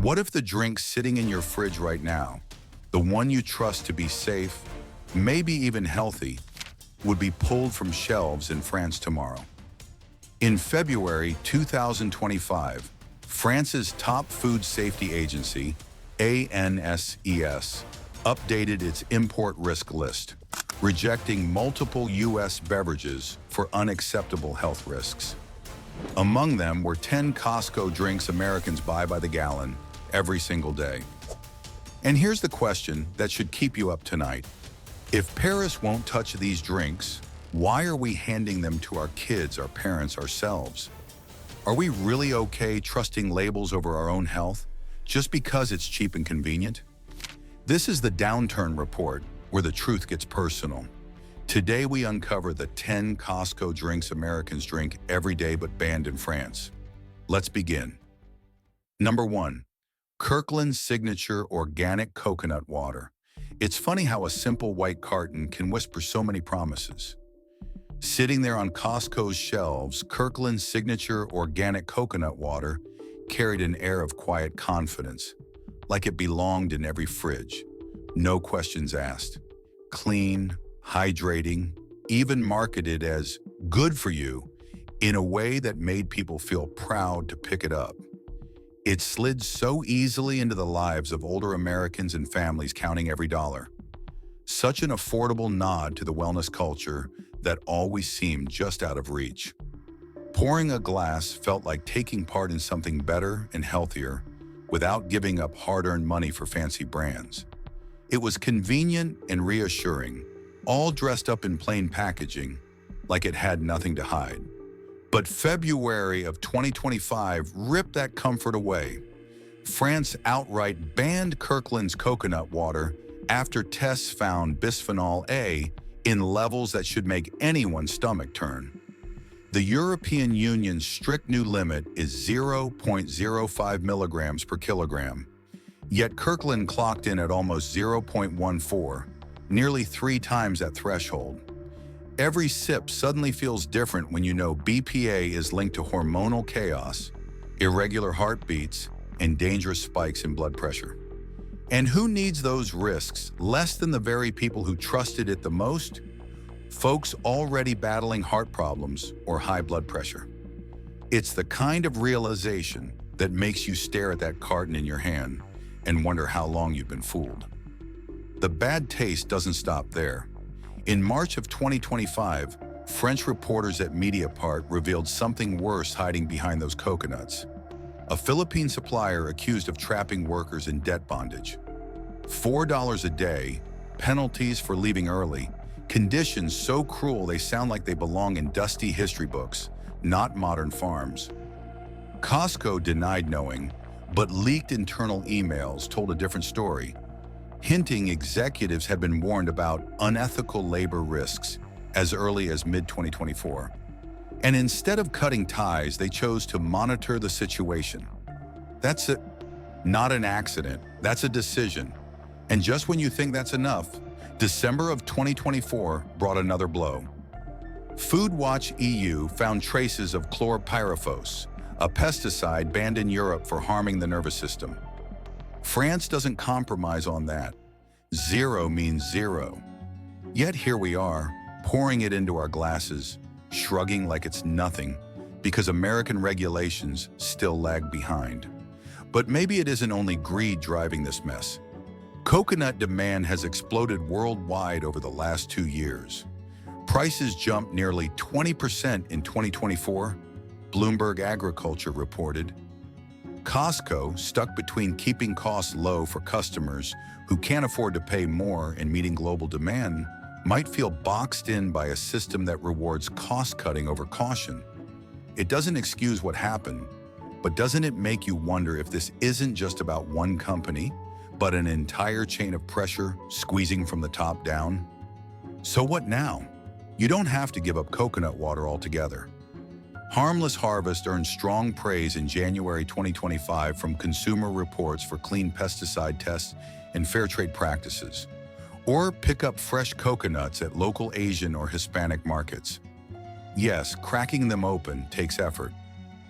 What if the drink sitting in your fridge right now, the one you trust to be safe, maybe even healthy, would be pulled from shelves in France tomorrow? In February 2025, France's top food safety agency, ANSES, updated its import risk list, rejecting multiple U.S. beverages for unacceptable health risks. Among them were 10 Costco drinks Americans buy by the gallon every single day. And here's the question that should keep you up tonight. If Paris won't touch these drinks, why are we handing them to our kids, our parents, ourselves? Are we really okay trusting labels over our own health just because it's cheap and convenient? This is the Downturn Report, where the truth gets personal. Today we uncover the 10 Costco drinks Americans drink every day but banned in France. Let's begin. Number 1. Kirkland's Signature Organic Coconut Water. It's funny how a simple white carton can whisper so many promises. Sitting there on Costco's shelves, Kirkland's Signature Organic Coconut Water carried an air of quiet confidence, like it belonged in every fridge. No questions asked. Clean, hydrating, even marketed as good for you in a way that made people feel proud to pick it up. It slid so easily into the lives of older Americans and families counting every dollar. Such an affordable nod to the wellness culture that always seemed just out of reach. Pouring a glass felt like taking part in something better and healthier without giving up hard-earned money for fancy brands. It was convenient and reassuring, all dressed up in plain packaging, like it had nothing to hide. But February of 2025 ripped that comfort away. France outright banned Kirkland's coconut water after tests found bisphenol A in levels that should make anyone's stomach turn. The European Union's strict new limit is 0.05 milligrams per kilogram, yet Kirkland clocked in at almost 0.14, nearly 3 times that threshold. Every sip suddenly feels different when you know BPA is linked to hormonal chaos, irregular heartbeats, and dangerous spikes in blood pressure. And who needs those risks less than the very people who trusted it the most? Folks already battling heart problems or high blood pressure. It's the kind of realization that makes you stare at that carton in your hand and wonder how long you've been fooled. The bad taste doesn't stop there. In March of 2025, French reporters at Mediapart revealed something worse hiding behind those coconuts. A Philippine supplier accused of trapping workers in debt bondage. $4 a day, penalties for leaving early, conditions so cruel they sound like they belong in dusty history books, not modern farms. Costco denied knowing, but leaked internal emails told a different story, hinting executives had been warned about unethical labor risks as early as mid-2024. And instead of cutting ties, they chose to monitor the situation. That's it. Not an accident. That's a decision. And just when you think that's enough, December of 2024 brought another blow. Food Watch EU found traces of chlorpyrifos, a pesticide banned in Europe for harming the nervous system. France doesn't compromise on that. 0 means 0. Yet here we are, pouring it into our glasses, shrugging like it's nothing, because American regulations still lag behind. But maybe it isn't only greed driving this mess. Coconut demand has exploded worldwide over the last 2 years. Prices jumped nearly 20% in 2024, Bloomberg Agriculture reported. Costco, stuck between keeping costs low for customers who can't afford to pay more and meeting global demand, might feel boxed in by a system that rewards cost-cutting over caution. It doesn't excuse what happened, but doesn't it make you wonder if this isn't just about one company, but an entire chain of pressure squeezing from the top down? So what now? You don't have to give up coconut water altogether. Harmless Harvest earned strong praise in January 2025 from Consumer Reports for clean pesticide tests and fair trade practices. Or pick up fresh coconuts at local Asian or Hispanic markets. Yes, cracking them open takes effort.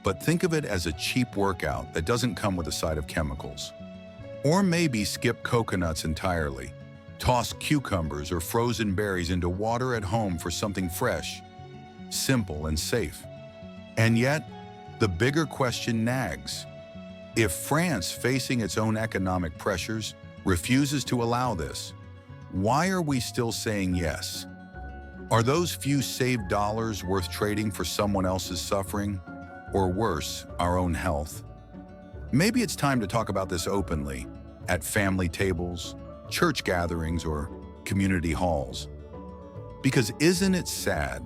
but think of it as a cheap workout that doesn't come with a side of chemicals. Or maybe skip coconuts entirely. Toss cucumbers or frozen berries into water at home for something fresh, simple, and safe. And yet, the bigger question nags. If France, facing its own economic pressures, refuses to allow this, why are we still saying yes? Are those few saved dollars worth trading for someone else's suffering? Or worse, our own health? Maybe it's time to talk about this openly, at family tables, church gatherings, or community halls. Because isn't it sad?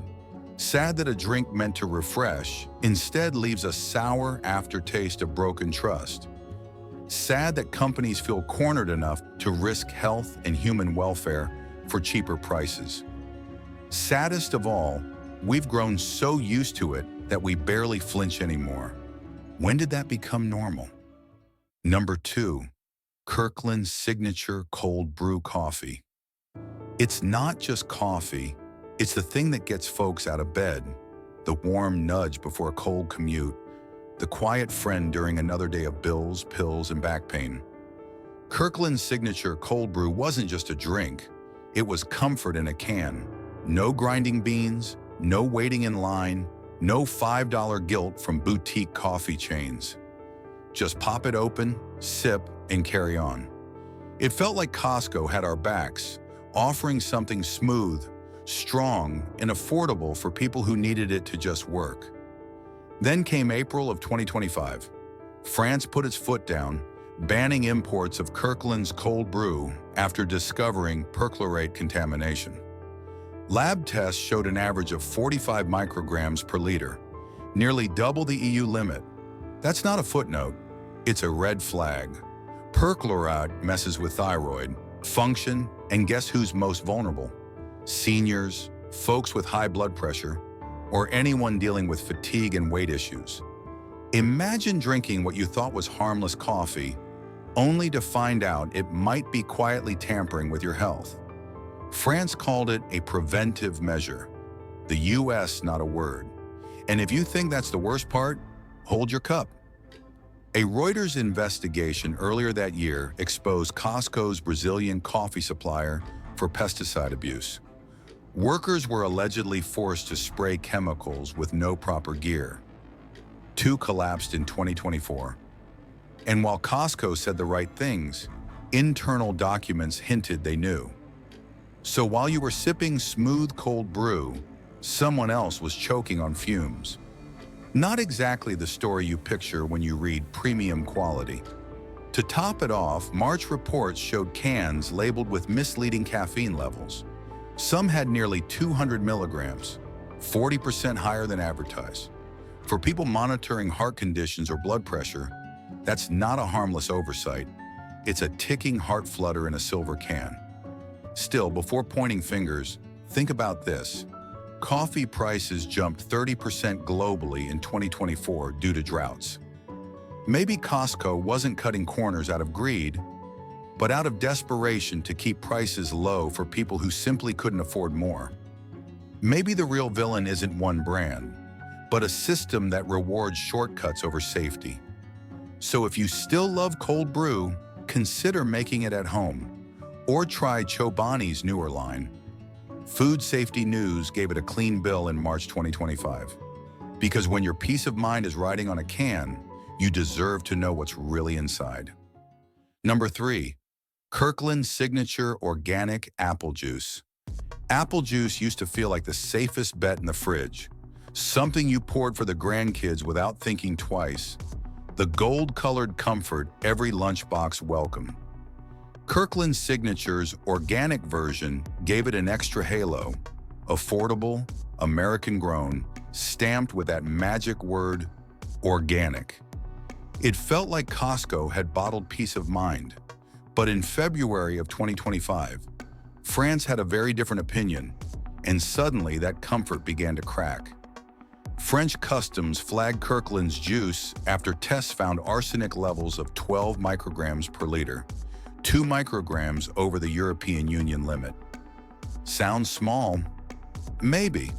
Sad that a drink meant to refresh instead leaves a sour aftertaste of broken trust. Sad that companies feel cornered enough to risk health and human welfare for cheaper prices. Saddest of all, we've grown so used to it that we barely flinch anymore. When did that become normal? Number 2, Kirkland's signature cold brew coffee. It's not just coffee, it's the thing that gets folks out of bed, the warm nudge before a cold commute, the quiet friend during another day of bills, pills, and back pain. Kirkland's signature cold brew wasn't just a drink, it was comfort in a can. No grinding beans, no waiting in line, no $5 guilt from boutique coffee chains. Just pop it open, sip, and carry on. It felt like Costco had our backs, offering something smooth, strong, and affordable for people who needed it to just work. Then came April of 2025. France put its foot down, banning imports of Kirkland's cold brew after discovering perchlorate contamination. Lab tests showed an average of 45 micrograms per liter, nearly double the EU limit. That's not a footnote, it's a red flag. Perchlorate messes with thyroid, function, and guess who's most vulnerable? Seniors, folks with high blood pressure, or anyone dealing with fatigue and weight issues. Imagine drinking what you thought was harmless coffee, only to find out it might be quietly tampering with your health. France called it a preventive measure. The US, not a word. And if you think that's the worst part, hold your cup. A Reuters investigation earlier that year exposed Costco's Brazilian coffee supplier for pesticide abuse. Workers were allegedly forced to spray chemicals with no proper gear. 2 collapsed in 2024. And while Costco said the right things, internal documents hinted they knew. So while you were sipping smooth cold brew, someone else was choking on fumes. Not exactly the story you picture when you read premium quality. To top it off, March reports showed cans labeled with misleading caffeine levels. Some had nearly 200 milligrams, 40% higher than advertised. For people monitoring heart conditions or blood pressure, that's not a harmless oversight. It's a ticking heart flutter in a silver can. Still, before pointing fingers, think about this. Coffee prices jumped 30% globally in 2024 due to droughts. Maybe Costco wasn't cutting corners out of greed, but out of desperation to keep prices low for people who simply couldn't afford more. Maybe the real villain isn't one brand, but a system that rewards shortcuts over safety. So if you still love cold brew, consider making it at home. Or try Chobani's newer line. Food Safety News gave it a clean bill in March 2025. Because when your peace of mind is riding on a can, you deserve to know what's really inside. Number 3, Kirkland's signature organic apple juice. Apple juice used to feel like the safest bet in the fridge. Something you poured for the grandkids without thinking twice. The gold-colored comfort every lunchbox welcomed. Kirkland's Signature's organic version gave it an extra halo, affordable, American-grown, stamped with that magic word, organic. It felt like Costco had bottled peace of mind. But in February of 2025, France had a very different opinion, and suddenly that comfort began to crack. French customs flagged Kirkland's juice after tests found arsenic levels of 12 micrograms per liter. 2 micrograms over the European Union limit. Sounds small? Maybe,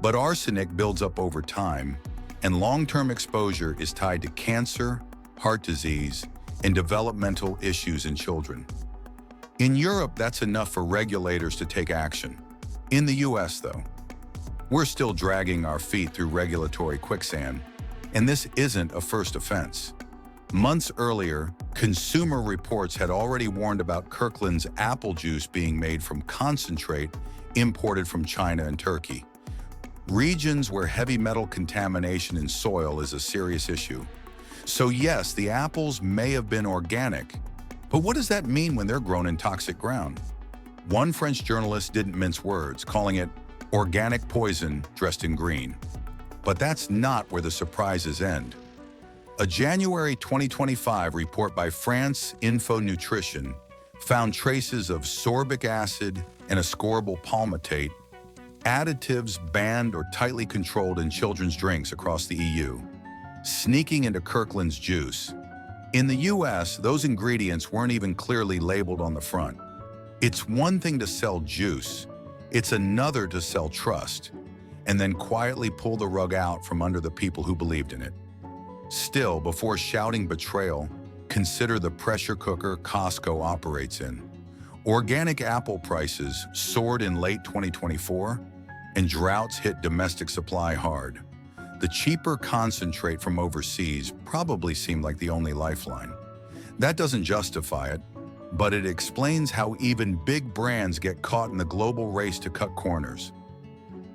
but arsenic builds up over time, and long-term exposure is tied to cancer, heart disease, and developmental issues in children. In Europe, that's enough for regulators to take action. In the US, though, we're still dragging our feet through regulatory quicksand, and this isn't a first offense. Months earlier, Consumer Reports had already warned about Kirkland's apple juice being made from concentrate imported from China and Turkey, regions where heavy metal contamination in soil is a serious issue. So yes, the apples may have been organic, but what does that mean when they're grown in toxic ground? One French journalist didn't mince words, calling it organic poison dressed in green. But that's not where the surprises end. A January 2025 report by France Info Nutrition found traces of sorbic acid and ascorbyl palmitate, additives banned or tightly controlled in children's drinks across the EU, sneaking into Kirkland's juice. In the US, those ingredients weren't even clearly labeled on the front. It's one thing to sell juice, it's another to sell trust, and then quietly pull the rug out from under the people who believed in it. Still, before shouting betrayal, consider the pressure cooker Costco operates in. Organic apple prices soared in late 2024, and droughts hit domestic supply hard. The cheaper concentrate from overseas probably seemed like the only lifeline. That doesn't justify it, but it explains how even big brands get caught in the global race to cut corners.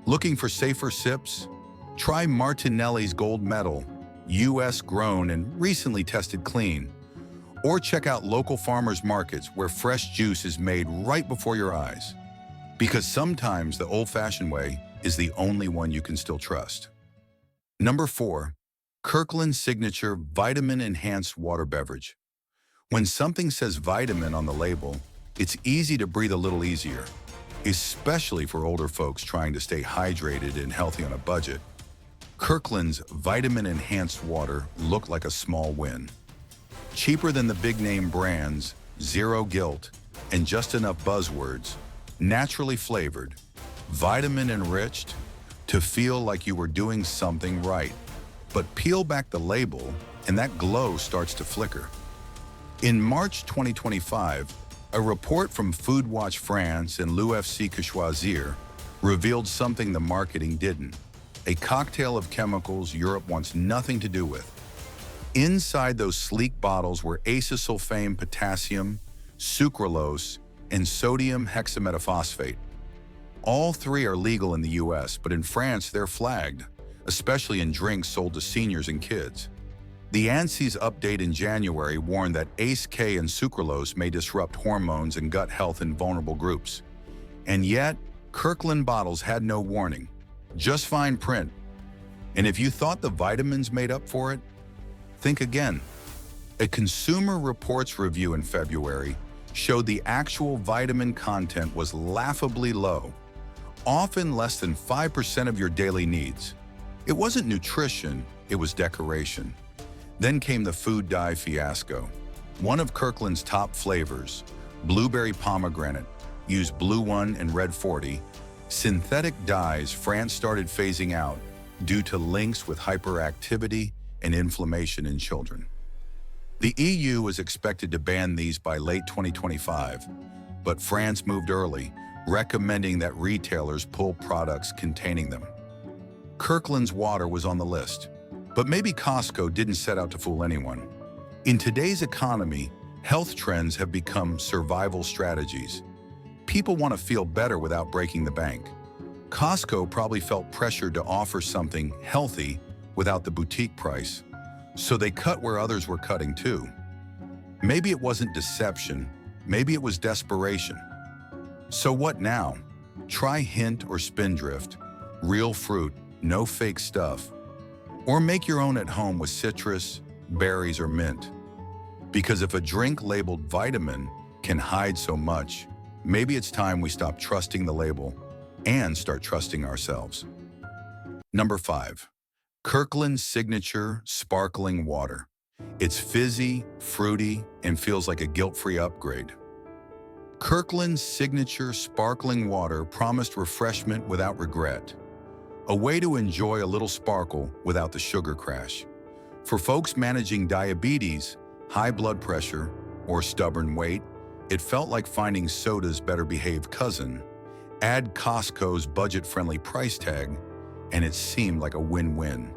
Looking for safer sips? Try Martinelli's Gold Medal, US grown and recently tested clean. Or check out local farmers markets where fresh juice is made right before your eyes. Because sometimes the old-fashioned way is the only one you can still trust. Number 4, Kirkland's signature vitamin-enhanced water beverage. When something says vitamin on the label, it's easy to breathe a little easier, especially for older folks trying to stay hydrated and healthy on a budget. Kirkland's vitamin-enhanced water looked like a small win. Cheaper than the big-name brands, zero guilt, and just enough buzzwords, naturally flavored, vitamin-enriched, to feel like you were doing something right. But peel back the label, and that glow starts to flicker. In March 2025, a report from Food Watch France and l'UFC Que Choisir revealed something the marketing didn't: a cocktail of chemicals Europe wants nothing to do with. Inside those sleek bottles were acesulfame potassium, sucralose, and sodium hexametaphosphate. All three are legal in the US, but in France they're flagged, especially in drinks sold to seniors and kids. The ANSI's update in January warned that ACE-K and sucralose may disrupt hormones and gut health in vulnerable groups. And yet, Kirkland bottles had no warning, just fine print. And if you thought the vitamins made up for it, think again. A Consumer Reports review in February showed the actual vitamin content was laughably low, often less than 5% of your daily needs. It wasn't nutrition, it was decoration. Then came the food dye fiasco. One of Kirkland's top flavors, blueberry pomegranate, used Blue 1 and Red 40. Synthetic dyes France started phasing out due to links with hyperactivity and inflammation in children. The EU was expected to ban these by late 2025, but France moved early, recommending that retailers pull products containing them. Kirkland's water was on the list, but maybe Costco didn't set out to fool anyone. In today's economy, health trends have become survival strategies. People want to feel better without breaking the bank. Costco probably felt pressured to offer something healthy without the boutique price, so they cut where others were cutting too. Maybe it wasn't deception, maybe it was desperation. So what now? Try Hint or Spindrift, real fruit, no fake stuff. Or make your own at home with citrus, berries, or mint. Because if a drink labeled vitamin can hide so much, maybe it's time we stop trusting the label and start trusting ourselves. Number 5, Kirkland's signature sparkling water. It's fizzy, fruity, and feels like a guilt-free upgrade. Kirkland's signature sparkling water promised refreshment without regret. a way to enjoy a little sparkle without the sugar crash. For folks managing diabetes, high blood pressure, or stubborn weight, it felt like finding soda's better-behaved cousin. Add Costco's budget-friendly price tag, and it seemed like a win-win.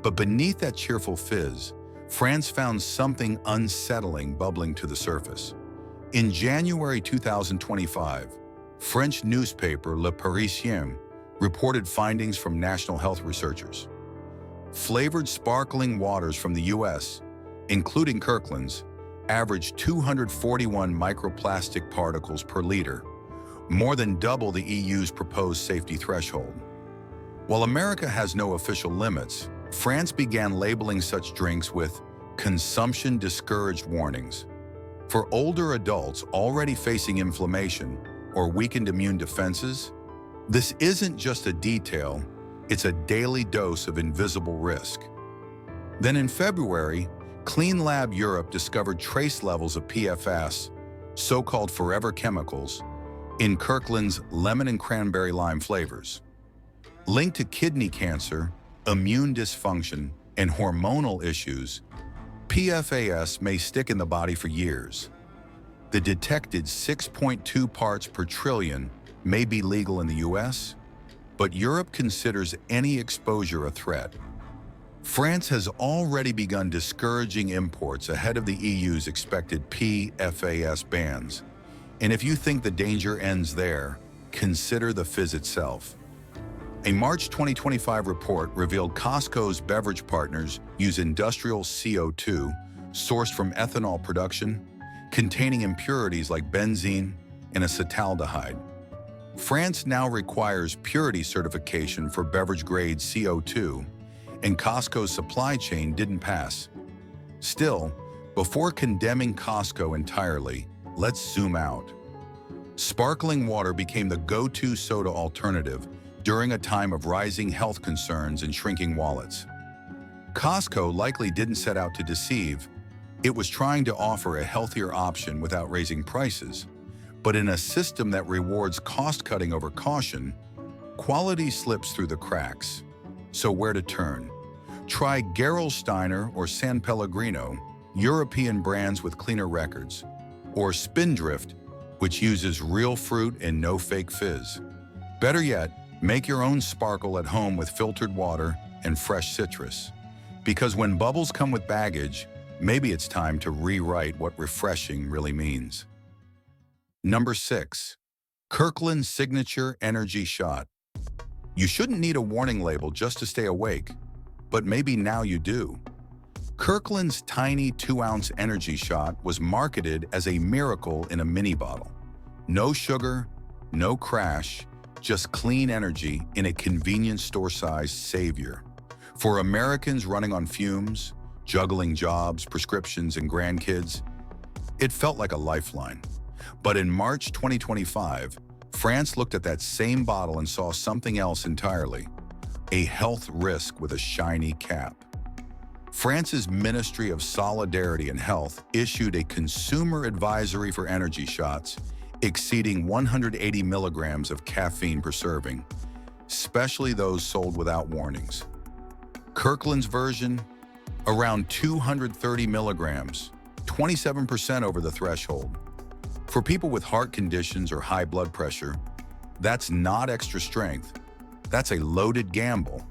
But beneath that cheerful fizz, France found something unsettling bubbling to the surface. In January 2025, French newspaper Le Parisien reported findings from national health researchers. Flavored sparkling waters from the US, including Kirkland's, averaged 241 microplastic particles per liter, more than double the EU's proposed safety threshold. While America has no official limits, France began labeling such drinks with consumption discouraged warnings. For older adults already facing inflammation or weakened immune defenses, this isn't just a detail, it's a daily dose of invisible risk. Then in February, Clean Lab Europe discovered trace levels of PFAS, so-called forever chemicals, in Kirkland's lemon and cranberry lime flavors. Linked to kidney cancer, immune dysfunction, and hormonal issues, PFAS may stick in the body for years. The detected 6.2 parts per trillion may be legal in the US, but Europe considers any exposure a threat. France has already begun discouraging imports ahead of the EU's expected PFAS bans. And if you think the danger ends there, consider the fizz itself. A March 2025 report revealed Costco's beverage partners use industrial CO2 sourced from ethanol production, containing impurities like benzene and acetaldehyde. France now requires purity certification for beverage-grade CO2, and Costco's supply chain didn't pass. Still, before condemning Costco entirely, let's zoom out. Sparkling water became the go-to soda alternative during a time of rising health concerns and shrinking wallets. Costco likely didn't set out to deceive. It was trying to offer a healthier option without raising prices. But in a system that rewards cost-cutting over caution, quality slips through the cracks. So where to turn? Try Gerolsteiner or San Pellegrino, European brands with cleaner records. Or Spindrift, which uses real fruit and no fake fizz. Better yet, make your own sparkle at home with filtered water and fresh citrus. Because when bubbles come with baggage, maybe it's time to rewrite what refreshing really means. Number 6. Kirkland's Signature Energy Shot. You shouldn't need a warning label just to stay awake, but maybe now you do. Kirkland's tiny 2-ounce energy shot was marketed as a miracle in a mini bottle. No sugar, no crash, just clean energy in a convenience store-sized savior. For Americans running on fumes, juggling jobs, prescriptions, and grandkids, it felt like a lifeline. But in March 2025, France looked at that same bottle and saw something else entirely: a health risk with a shiny cap. France's Ministry of Solidarity and Health issued a consumer advisory for energy shots exceeding 180 milligrams of caffeine per serving, especially those sold without warnings. Kirkland's version, around 230 milligrams, 27% over the threshold. For people with heart conditions or high blood pressure, that's not extra strength. That's a loaded gamble.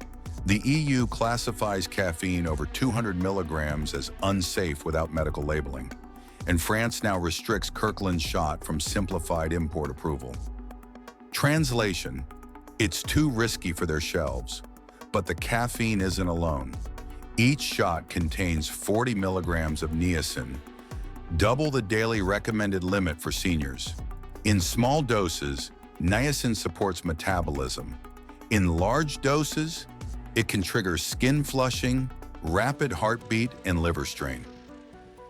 The EU classifies caffeine over 200 milligrams as unsafe without medical labeling, and France now restricts Kirkland's shot from simplified import approval. Translation: it's too risky for their shelves. But the caffeine isn't alone. Each shot contains 40 milligrams of niacin, double the daily recommended limit for seniors. In small doses, niacin supports metabolism. In large doses, it can trigger skin flushing, rapid heartbeat, and liver strain.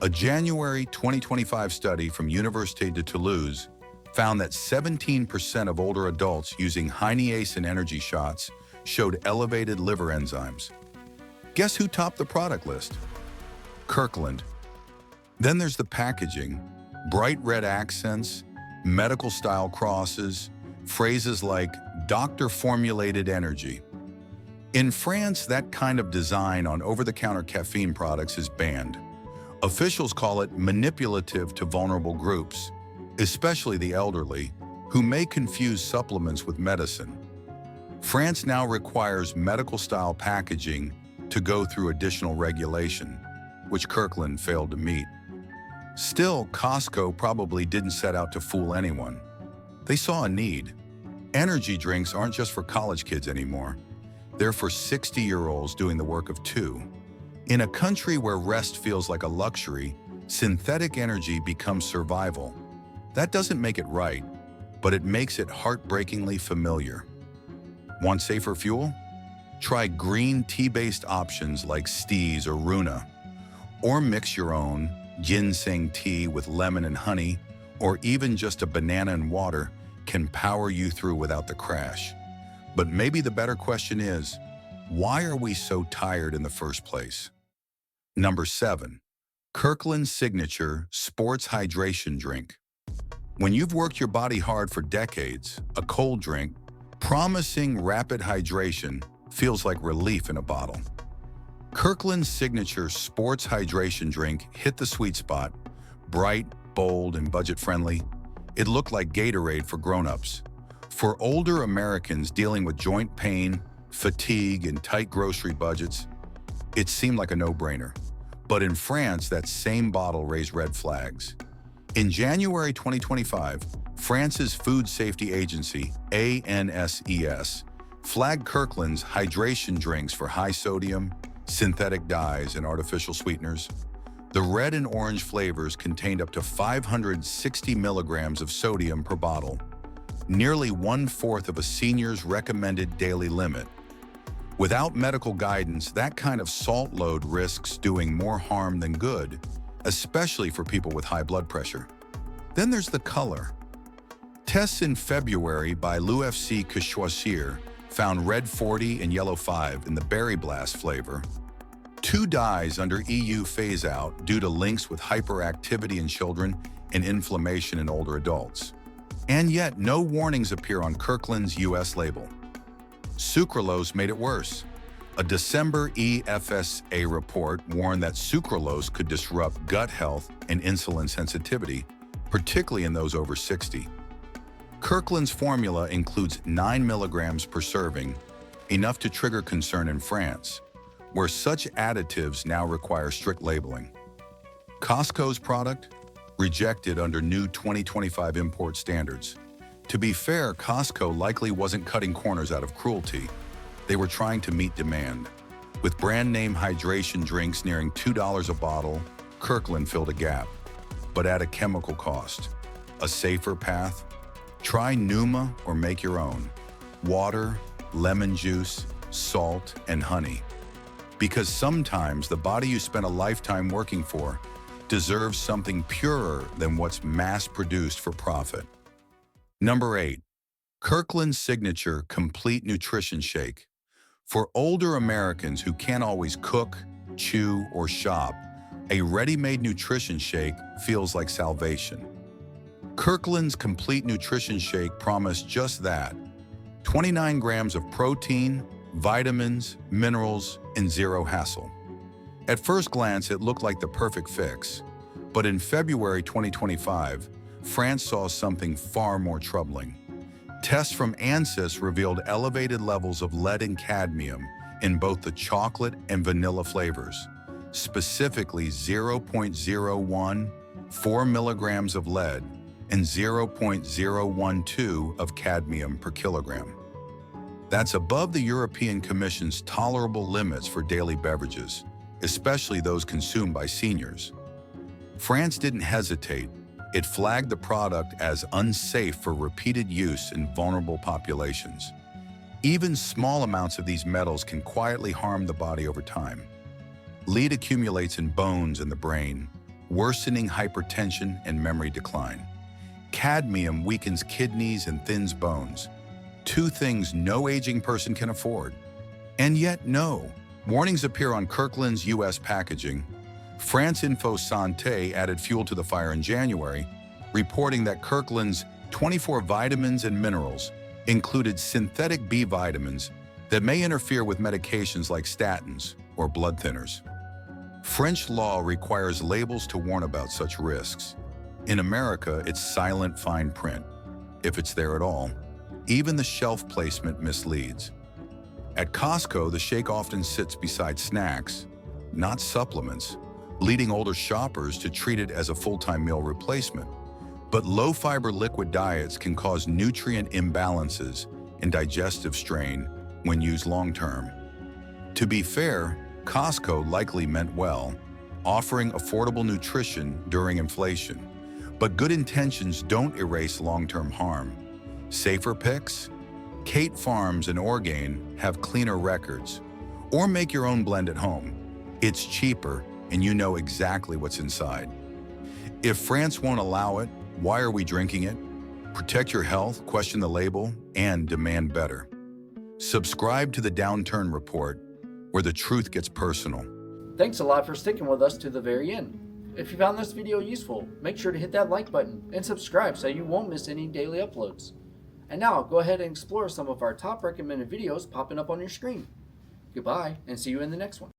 A January 2025 study from Université de Toulouse found that 17% of older adults using high niacin energy shots showed elevated liver enzymes. Guess who topped the product list? Kirkland. Then there's the packaging: bright red accents, medical-style crosses, phrases like "doctor-formulated energy." In France, that kind of design on over-the-counter caffeine products is banned. Officials call it manipulative to vulnerable groups, especially the elderly, who may confuse supplements with medicine. France now requires medical-style packaging to go through additional regulation, which Kirkland failed to meet. Still, Costco probably didn't set out to fool anyone. They saw a need. Energy drinks aren't just for college kids anymore. They're for 60-year-olds doing the work of two. In a country where rest feels like a luxury, synthetic energy becomes survival. That doesn't make it right, but it makes it heartbreakingly familiar. Want safer fuel? Try green tea-based options like Steez or Runa. Or mix your own ginseng tea with lemon and honey, or even just a banana and water can power you through without the crash. But maybe the better question is, why are we so tired in the first place? Number 7. Kirkland's Signature Sports Hydration Drink. When you've worked your body hard for decades, a cold drink, promising rapid hydration, feels like relief in a bottle. Kirkland's Signature Sports Hydration Drink hit the sweet spot, bright, bold, and budget-friendly. It looked like Gatorade for grown-ups. For older Americans dealing with joint pain, fatigue, and tight grocery budgets, it seemed like a no-brainer. But in France, that same bottle raised red flags. In January 2025, France's Food Safety Agency, ANSES, flagged Kirkland's hydration drinks for high sodium, synthetic dyes, and artificial sweeteners. The red and orange flavors contained up to 560 milligrams of sodium per bottle, nearly 1/4 of a senior's recommended daily limit. Without medical guidance, that kind of salt load risks doing more harm than good, especially for people with high blood pressure. Then there's the color. Tests in February by l'UFC Que Choisir found red 40 and yellow 5 in the Berry Blast flavor. 2 dyes under EU phase-out due to links with hyperactivity in children and inflammation in older adults. And yet, no warnings appear on Kirkland's US label. Sucralose made it worse. A December EFSA report warned that sucralose could disrupt gut health and insulin sensitivity, particularly in those over 60. Kirkland's formula includes 9 milligrams per serving, enough to trigger concern in France, where such additives now require strict labeling. Costco's product? Rejected under new 2025 import standards. To be fair, Costco likely wasn't cutting corners out of cruelty. They were trying to meet demand. With brand name hydration drinks nearing $2 a bottle, Kirkland filled a gap, but at a chemical cost. A safer path? Try Numa or make your own. Water, lemon juice, salt, and honey. Because sometimes the body you spent a lifetime working for deserves something purer than what's mass-produced for profit. Number 8. Kirkland's Signature Complete Nutrition Shake. For older Americans who can't always cook, chew, or shop, a ready-made nutrition shake feels like salvation. Kirkland's Complete Nutrition Shake promised just that. 29 grams of protein, vitamins, minerals, and zero hassle. At first glance, it looked like the perfect fix. But in February 2025, France saw something far more troubling. Tests from ANSYS revealed elevated levels of lead and cadmium in both the chocolate and vanilla flavors, specifically 0.014 milligrams of lead and 0.012 of cadmium per kilogram. That's above the European Commission's tolerable limits for daily beverages, especially those consumed by seniors. France didn't hesitate. It flagged the product as unsafe for repeated use in vulnerable populations. Even small amounts of these metals can quietly harm the body over time. Lead accumulates in bones and the brain, worsening hypertension and memory decline. Cadmium weakens kidneys and thins bones, 2 things no aging person can afford. And yet, no. Warnings appear on Kirkland's US packaging. France Info Santé added fuel to the fire in January, reporting that Kirkland's 24 vitamins and minerals included synthetic B vitamins that may interfere with medications like statins or blood thinners. French law requires labels to warn about such risks. In America, it's silent fine print, if it's there at all. Even the shelf placement misleads. At Costco, the shake often sits beside snacks, not supplements, leading older shoppers to treat it as a full-time meal replacement. But low-fiber liquid diets can cause nutrient imbalances and digestive strain when used long-term. To be fair, Costco likely meant well, offering affordable nutrition during inflation. But good intentions don't erase long-term harm. Safer picks? Kate Farms and Orgain have cleaner records. Or make your own blend at home. It's cheaper, and you know exactly what's inside. If France won't allow it, why are we drinking it? Protect your health, question the label, and demand better. Subscribe to the Downturn Report, where the truth gets personal. Thanks a lot for sticking with us to the very end. If you found this video useful, make sure to hit that like button and subscribe so you won't miss any daily uploads. And now, go ahead and explore some of our top recommended videos popping up on your screen. Goodbye, and see you in the next one.